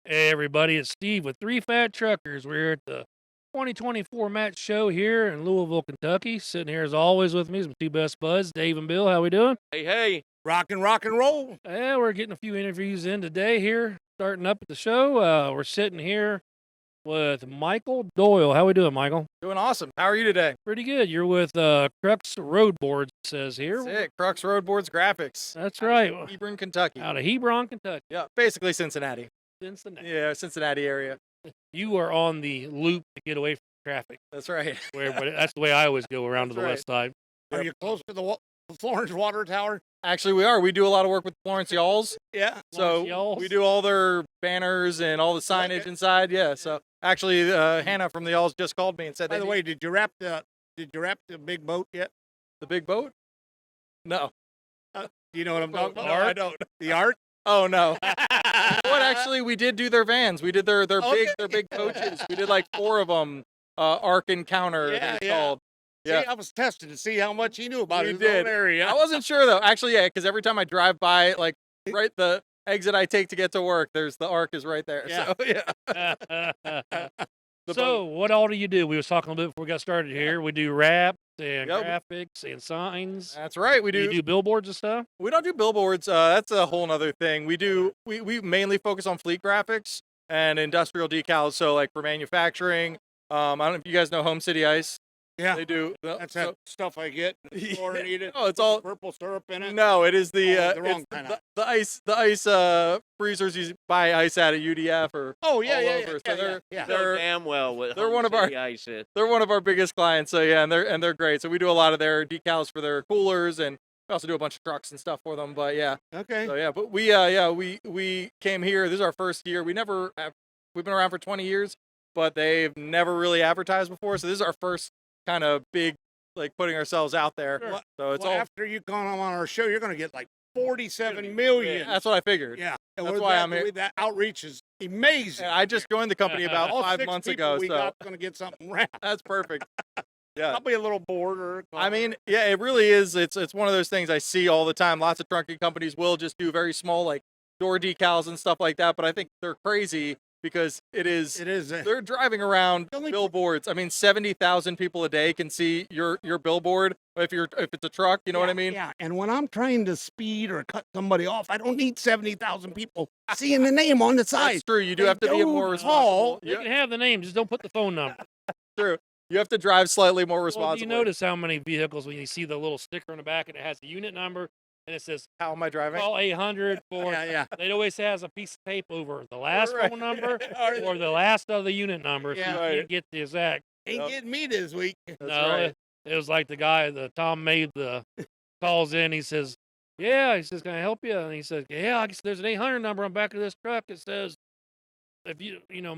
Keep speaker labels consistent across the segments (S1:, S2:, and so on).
S1: Hey everybody, it's Steve with Three Fat Truckers. We're here at the 2024 match show here in Louisville, Kentucky. Sitting here as always with me is my two best buds, Dave and Bill. How we doing?
S2: Hey.
S3: Rock and roll.
S1: Yeah, we're getting a few interviews in today here, starting up at the show. We're sitting here with Michael Doyle. How we doing, Michael?
S2: Doing awesome. How are you today?
S1: Pretty good. You're with Crux RoadBoardz, it says here.
S2: That's it. Crux RoadBoardz Graphics.
S1: That's right.
S2: Hebron, Kentucky.
S1: Out of Hebron, Kentucky.
S2: Yeah, basically Cincinnati.
S1: Cincinnati.
S2: Yeah, Cincinnati area.
S1: You are on the loop to get away from traffic.
S2: That's right.
S1: That's the way I always go around to the
S2: That's
S1: west side.
S3: Are you close to the Florence Water Tower?
S2: Actually, we are. We do a lot of work with Florence Y'alls.
S3: Yeah.
S2: So
S1: Y'alls?
S2: we do all their banners and all the signage inside. Yeah. So actually, Hannah from the Y'alls just called me and said,
S3: By the way, did you wrap the big boat yet?
S2: the big boat? No.
S3: Do you know what I'm talking about?
S2: No, I don't.
S3: The art?
S2: Oh no. What actually we did do their vans. We did their big coaches. We did like 4 of them. Arc Encounter,
S3: Yeah,
S2: they're
S3: yeah.
S2: called.
S3: See, I was tested to see how much he knew about
S2: You
S3: his
S2: did.
S3: own area.
S2: I wasn't sure though. Actually, yeah, because every time I drive by, like right the exit I take to get to work, there's the Arc is right there.
S3: Yeah.
S2: So yeah.
S1: So, what all do you do? We was talking a little bit before we got started here. We do raps and
S2: Yep.
S1: graphics and signs.
S2: That's right. We do.
S1: You do billboards and stuff.
S2: We don't do billboards. That's a whole nother thing. We do. We mainly focus on fleet graphics and industrial decals. So like for manufacturing. I don't know if you guys know Home City Ice.
S3: Yeah.
S2: They do.
S3: That's that stuff I get. Or eat it.
S2: Oh, it's all
S3: Purple syrup in it.
S2: No, it is the
S3: the wrong
S2: it's
S3: kinda.
S2: the ice freezers you buy ice at UDF or
S3: Oh yeah,
S2: all
S3: yeah,
S2: over. So
S3: yeah.
S2: they're
S4: damn well what
S2: they're
S4: Home
S2: one of our-
S4: City Ice is.
S2: they're one of our biggest clients. So yeah, and they're great. So we do a lot of their decals for their coolers, and we also do a bunch of trucks and stuff for them. But yeah,
S3: Okay.
S2: so yeah, but we came here. This is our first year. We've been around for 20 years, but they've never really advertised before. So this is our first kind of big, like putting ourselves out there.
S3: Sure.
S2: So it's
S3: Well,
S2: all.
S3: after you come on our show, you're going to get like 47 million.
S2: That's what I figured.
S3: Yeah.
S2: That's why I'm here.
S3: That outreach is amazing.
S2: And I just joined the company about
S3: All
S2: 5
S3: 6
S2: months
S3: people
S2: ago,
S3: we
S2: so
S3: got going to get something wrapped.
S2: that's perfect. Yeah.
S3: Probably a little border.
S2: I mean, yeah, it really is. It's one of those things I see all the time. Lots of trunking companies will just do very small, like door decals and stuff like that. But I think they're crazy because
S3: it is.
S2: they're driving around billboards. I mean, 70,000 people a day can see your billboard if it's a truck. You know what I mean?
S3: Yeah. And when I'm trying to speed or cut somebody off, I don't need 70,000 people seeing the name on the side.
S2: That's true. You do
S3: They
S2: have to be
S3: don't
S2: more
S3: call.
S2: responsible.
S1: You can have the name, just don't put the phone number.
S2: True. You have to drive slightly more
S1: Well, do
S2: responsibly.
S1: you notice how many vehicles when you see the little sticker on the back and it has the unit number and it says
S2: How am I driving?
S1: call 800 for?
S3: Yeah.
S1: It always has a pice of tape over the last
S2: Right.
S1: phone number or the last of the unit number, so
S3: Yeah.
S1: you
S2: Right.
S1: can't get the exact.
S3: Ain't getting me this week.
S2: That's
S1: No,
S2: right.
S1: it was like the Tom made the calls in. He says, "Yeah," he says, "Can I help you?" And he says, "Yeah, I guess there's an 800 number on the back of this truck. It says if you know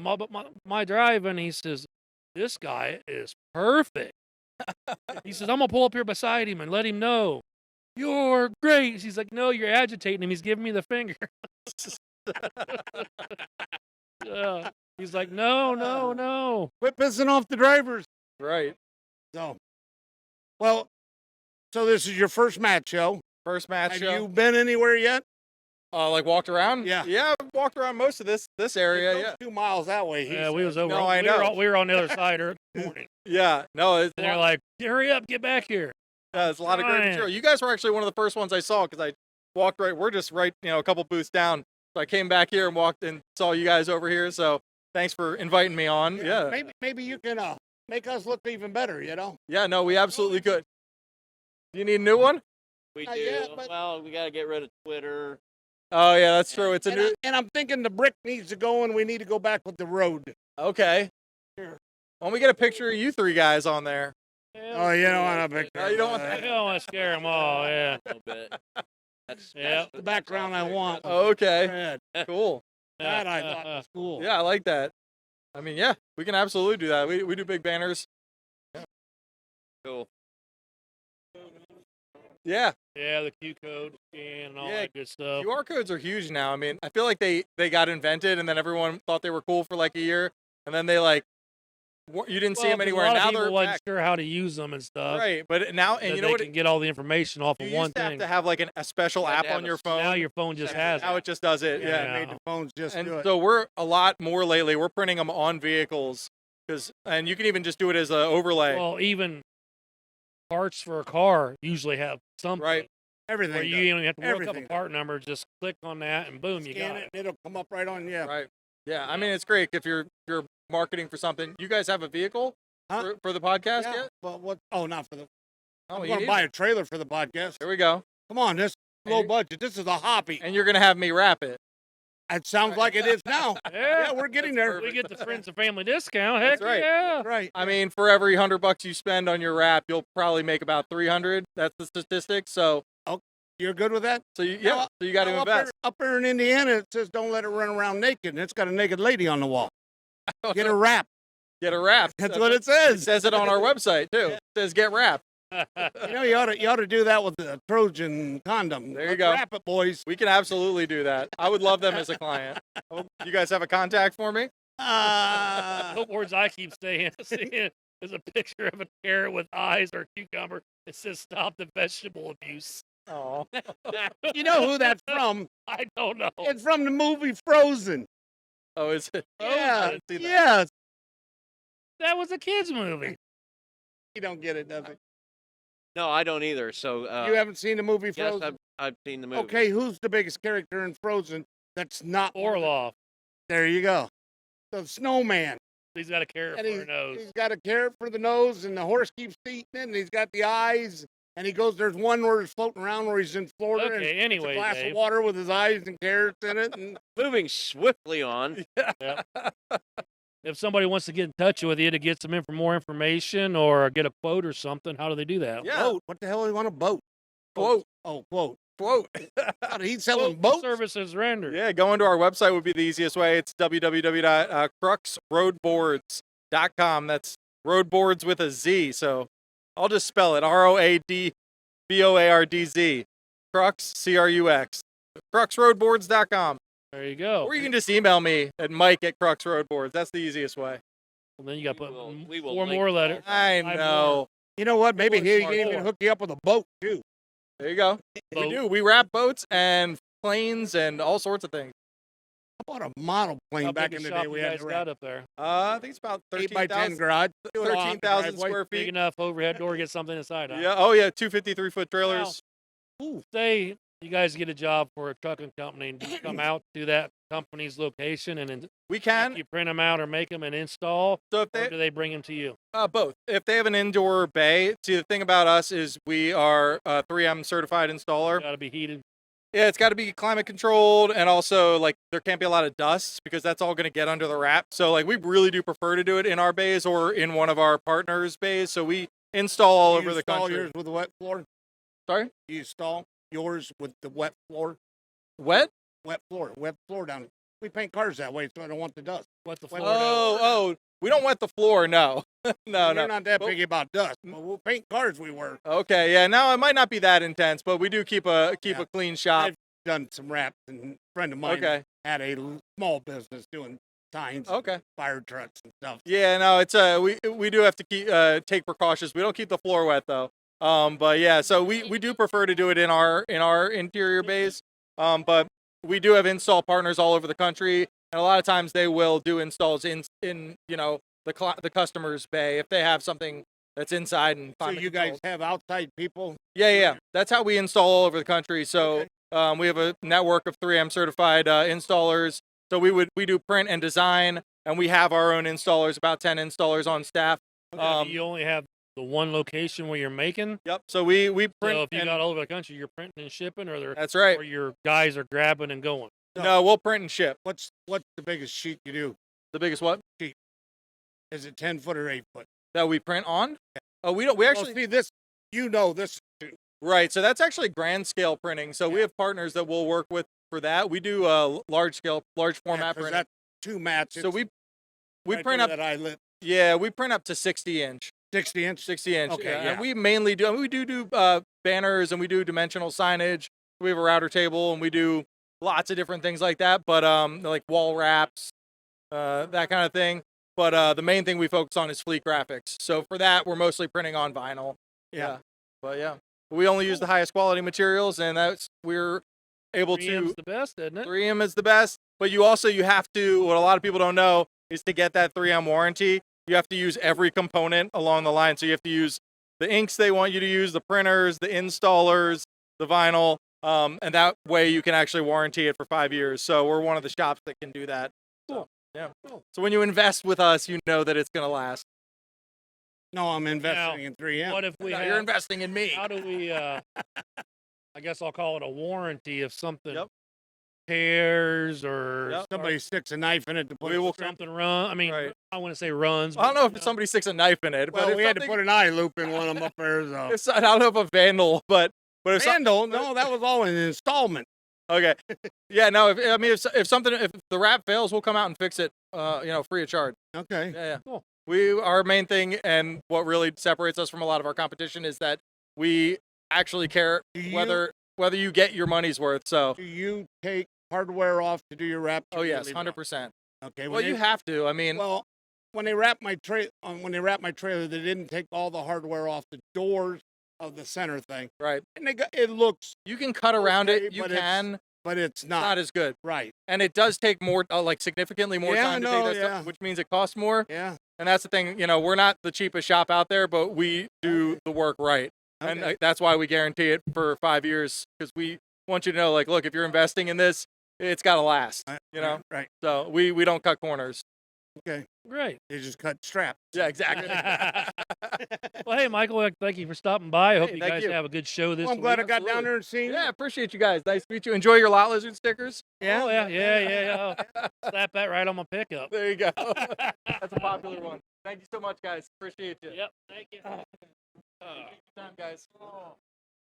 S1: my drive." And he says, "This guy is perfect." He says, "I'm gonna pull up here beside him and let him know you're great." He's like, "No, you're agitating him. He's giving me the finger." He's like, "No."
S3: Quit pissing off the drivers.
S2: Right.
S3: So, well, so this is your first match show.
S2: First match
S3: Have
S2: show.
S3: you been anywhere yet?
S2: Like walked around?
S3: Yeah.
S2: Yeah, I've walked around most of this area.
S3: It goes
S2: Yeah.
S3: 2 miles that way.
S1: Yeah, we was over.
S2: No, I know.
S1: We were on the other side early this morning.
S2: Yeah. No, it's
S1: And they're like, "Hurry up, get back here."
S2: yeah, it's a lot of great
S1: Ryan.
S2: material. You guys were actually one of the first ones I saw because I walked right. We're just right, a couple booths down. So I came back here and walked and saw you guys over here. So thanks for inviting me on. Yeah.
S3: Maybe you can make us look even better.
S2: Yeah. No, we absolutely could. Do you need a new one?
S4: We
S3: Not
S4: do.
S3: yet, but-
S4: Well, we got to get rid of Twitter.
S2: Oh yeah, that's true. It's a new.
S3: And I'm thinking the brick needs to go, and we need to go back with the road.
S2: Okay.
S3: Sure.
S2: Why don't we get a picture of you 3 guys on there?
S3: Oh, you don't want a picture.
S2: No, you don't want
S1: I don't want to scare them all. Yeah.
S4: A little bit. That's
S1: Yeah.
S3: the background I want.
S2: Oh, okay.
S3: Red.
S2: Cool.
S3: That I thought was cool.
S2: Yeah, I like that. I mean, yeah, we can absolutely do that. We do big banners.
S4: Cool.
S2: Yeah.
S1: Yeah, the Q code scan and all
S2: Yeah,
S1: that good stuff.
S2: QR codes are huge now. I mean, I feel like they got invented and then everyone thought they were cool for like a year and then they like you didn't see
S1: Well,
S2: them
S1: 'cause
S2: anywhere.
S1: A lot
S2: Now
S1: of people
S2: they're
S1: wasn't
S2: back.
S1: sure how to use them and stuff.
S2: Right, but now, and
S1: that
S2: you know
S1: they
S2: what?
S1: can get all the information off
S2: You
S1: of
S2: used
S1: one
S2: to have
S1: thing.
S2: to have like a special
S4: You had
S2: app
S4: to have
S2: on
S4: a
S2: your
S4: s-
S2: phone.
S1: Now your phone just has
S2: Now
S1: it.
S2: it just does it.
S3: Yeah,
S2: Yeah.
S3: they made the phones just
S2: And
S3: do it.
S2: so we're a lot more lately. We're printing them on vehicles and you can even just do it as an overlay.
S1: Well, even parts for a car usually have something.
S2: Right.
S3: Everything.
S1: Where you
S3: does.
S1: don't even have to look up
S3: Everything
S1: a part number. Just click on that and boom, you
S3: Scan
S1: got
S3: it,
S1: it.
S3: and it'll come up right on. Yeah.
S2: Right. Yeah. I mean, it's great if you're marketing for something. You guys have a vehicle
S3: Huh?
S2: for the podcast
S3: Yeah.
S2: yet?
S3: But what? Oh, not for the.
S2: Oh,
S3: I'm
S2: you
S3: going to
S2: need
S3: buy
S2: it.
S3: a trailer for the podcast.
S2: There we go.
S3: Come on, this
S2: And
S3: low
S2: you-
S3: budget. This is a hobby.
S2: And you're gonna have me wrap it.
S3: It sounds like it is now.
S1: Yeah,
S3: Yeah, we're getting
S2: That's
S3: there.
S1: we
S2: perfect.
S1: get the friends and family discount. Heck
S2: That's right.
S1: yeah.
S3: Right.
S2: I mean, for every $100 you spend on your wrap, you'll probably make about 300. That's the statistic. So
S3: You're good with that?
S2: you
S3: Now,
S2: so you got to
S3: Now,
S2: invest.
S3: Up there in Indiana, it says don't let it run around naked, and it's got a naked lady on the wall. Get a wrap.
S2: Get a wrap.
S3: That's what it
S2: It
S3: says.
S2: says it on our website too. It says get wrapped.
S3: You know, you ought to do that with the Trojan condom.
S2: There you
S3: Let's
S2: go.
S3: Wrap it, boys.
S2: We can absolutely do that. I would love them as a client. You guys have a contact for me?
S1: The words I keep seeing is a picture of a carrot with eyes or a cucumber. It says stop the vegetable abuse.
S2: Oh,
S3: You know who that's from?
S1: I don't know.
S3: It's from the movie Frozen.
S2: oh, is it?
S3: Yeah.
S2: didn't see that.
S3: Yes.
S1: That was a kid's movie.
S3: You don't get it, does it?
S4: No, I don't either. So
S3: You haven't seen the movie
S4: yes,
S3: Frozen?
S4: I've seen the movie.
S3: Okay, who's the biggest character in Frozen that's not
S1: Orloff.
S3: There you go. The snowman.
S1: He's got a carrot
S3: And
S1: for a nose.
S3: he's got a carrot for the nose, and the horse keeps eating it, and he's got the eyes. And he goes, there's one where he's floating around where he's in Florida. and
S1: Okay,
S3: it's
S1: anyway,
S3: a glass
S1: Dave.
S3: of water with his eyes and carrots in it. And
S4: Moving swiftly on.
S1: If somebody wants to get in touch with you to get some more information or get a quote or something, how do they do that?
S2: Yeah.
S3: boat. What the hell do you want a boat?
S2: Quote.
S3: Oh, quote.
S2: Quote.
S3: God, he's selling
S1: Quote
S3: boats?
S1: services rendered.
S2: Yeah, going to our website would be the easiest way. It's www.cruxroadboardz.com. That's roadboards with a Z. So I'll just spell it ROADBOARDZ. Crux, CRUX. CruxRoadboards.com.
S1: There you go.
S2: Or you can just email me at Mike@CruxRoadBoardz. That's the easiest way.
S1: Well, then you got to
S4: We
S1: put
S4: will- we will
S1: 4
S4: link
S1: more
S4: that.
S1: letters.
S2: I
S1: Five
S2: know.
S3: You know what? Maybe
S2: More
S3: he
S2: smart
S3: can even
S2: board.
S3: hook you up with a boat, too.
S2: There you go. We
S1: Boat.
S2: do. We wrap boats and planes and all sorts of things.
S3: I bought a model plane
S1: How
S3: back
S1: big
S3: in
S1: a
S3: the
S1: shop
S3: day we
S1: you
S3: had
S1: guys
S3: to
S1: got
S3: wrap.
S1: up there?
S2: I think it's about
S3: 8 by 10
S2: 13,000
S3: garage. Do it all out in the
S2: 13,000
S3: driveway.
S2: square
S1: Big
S2: feet.
S1: enough overhead door to get something inside. Huh?
S2: Yeah. Oh, yeah. 2 53-foot trailers.
S1: Say you guys get a job for a trucking company and you come out to that company's location and then
S2: We can.
S1: you print them out or make them and install,
S2: So if
S1: or
S2: they
S1: do they bring them to you?
S2: both. If they have an indoor bay, see the thing about us is we are a 3M certified installer.
S1: Got to be heated.
S2: Yeah, it's got to be climate controlled, and also like there can't be a lot of dust because that's all going to get under the wrap. So like we really do prefer to do it in our bays or in one of our partners' bays. So we install all
S3: You
S2: over the
S3: install
S2: country.
S3: yours with a wet floor?
S2: Sorry,
S3: You install yours with the wet floor?
S2: wet?
S3: Wet floor down. We paint cars that way, so I don't want the dust.
S1: What the
S3: Wet
S1: floor down.
S2: Oh, we don't wet the floor. No, no,
S3: We're
S2: no.
S3: not that
S2: But-
S3: picky about dust, but we'll paint cars we were.
S2: Okay, yeah. Now it might not be that intense, but we do keep a
S3: Yeah.
S2: clean shop.
S3: I've done some wraps, and a friend of mine
S2: Okay,
S3: had a small business doing signs,
S2: okay.
S3: fire trucks, and stuff.
S2: Yeah, no, it's we do have to keep take precautions. We don't keep the floor wet though. But yeah, so we do prefer to do it in our interior bays. But we do have install partners all over the country, and a lot of times they will do installs in the customer's bay if they have something that's inside and
S3: So
S2: climate
S3: you guys
S2: controlled.
S3: have outside people?
S2: Yeah. That's how we install all over the country. So
S3: Okay.
S2: we have a network of 3M certified installers. So we do print and design, and we have our own installers, about 10 installers on staff.
S1: Okay, you only have the one location where you're making.
S2: Yep. So we print.
S1: So if you
S2: and-
S1: got all over the country, you're printing and shipping, or
S2: that's right.
S1: or your guys are grabbing and going.
S2: No, we'll print and ship.
S3: What's the biggest sheet you do?
S2: The biggest what
S3: Is it 10 foot or 8 foot?
S2: that we print on? Oh, we don't. We
S3: Well,
S2: actually
S3: see this. You know this. Too.
S2: right. So that's actually grand scale printing. So we have partners that we'll work with for that. We do large format
S3: Because
S2: printing.
S3: that's 2 mats.
S2: So we
S3: right
S2: print
S3: there
S2: up.
S3: that I lit
S2: Yeah, we print up to 60-inch.
S3: 60 inch.
S2: 60-inch.
S3: Okay,
S2: And
S3: yeah.
S2: we mainly do. We do banners, and we do dimensional signage. We have a router table, and we do lots of different things like that. But like wall wraps, that kind of thing. But the main thing we focus on is fleet graphics. So for that, we're mostly printing on vinyl.
S3: Yeah.
S2: But yeah, we only use the highest quality materials, and we're able
S1: 3M's
S2: to.
S1: the best, isn't it?
S2: 3M is the best, but you have to. What a lot of people don't know is to get that 3M warranty, you have to use every component along the line. So you have to use the inks they want you to use, the printers, the installers, the vinyl, and that way you can actually warranty it for 5 years. So we're one of the shops that can do that.
S1: Cool.
S2: Yeah.
S1: Cool.
S2: So when you invest with us, you know that it's going to last.
S3: No, I'm investing in 3M.
S1: What if we
S2: No,
S1: have,
S2: you're investing in me.
S1: how do we, I guess I'll call it a warranty if something
S2: Yep.
S1: tears or
S2: Yep.
S3: Somebody sticks a knife in it to put
S2: We will
S3: it.
S1: something run. I mean,
S2: Right.
S1: I want to say runs.
S2: I don't
S1: but,
S2: know
S1: you
S2: if somebody sticks a knife in it, but
S3: Well,
S2: if
S3: we had to
S2: something-
S3: put an eye loop in one of them up there. So.
S2: I don't know if a vandal, but if some-
S3: Vandal? No, that was all an installment.
S2: okay, yeah, no. If the wrap fails, we'll come out and fix it. Free of charge.
S3: Okay.
S2: Yeah.
S1: Cool.
S2: Our main thing and what really separates us from a lot of our competition is that we actually care
S3: Do you-
S2: whether you get your money's worth. So,
S3: Do you take hardware off to do your wrap?
S2: oh yes, 100%.
S3: Okay.
S2: Well, you have to. I mean,
S3: Well, when they wrapped my trailer, they didn't take all the hardware off the doors of the center thing,
S2: right.
S3: and it looks,
S2: You can cut around
S3: Okay,
S2: it. You
S3: but it's
S2: can.
S3: but it's
S2: It's
S3: not,
S2: not as good,
S3: right.
S2: and it does take more, significantly more
S3: Yeah,
S2: time to
S3: no,
S2: take that
S3: yeah.
S2: stuff, which means it costs more.
S3: Yeah.
S2: And that's the thing. We're not the cheapest shop out there, but we do the work right. And
S3: Okay.
S2: that's why we guarantee it for 5 years, because we want you to know, look, if you're investing in this, it's got to last,
S3: Right.
S2: So we don't cut corners.
S3: Okay.
S1: Great.
S3: They just cut straps.
S2: Yeah, exactly.
S1: Well, hey, Michael, thank you for stopping by. I hope
S2: Hey,
S1: you
S2: thank
S1: guys
S2: you.
S1: have a good show this
S3: Well, I'm
S1: week.
S3: glad I got down
S2: Absolutely.
S3: there and seen
S2: Yeah,
S3: you.
S2: appreciate you guys. Nice to meet you. Enjoy your lot lizard stickers.
S1: Oh, yeah. I'll slap that right on my pickup.
S2: There you go. That's a popular one. Thank you so much, guys. Appreciate you.
S1: Yep, thank you.
S2: Time, guys.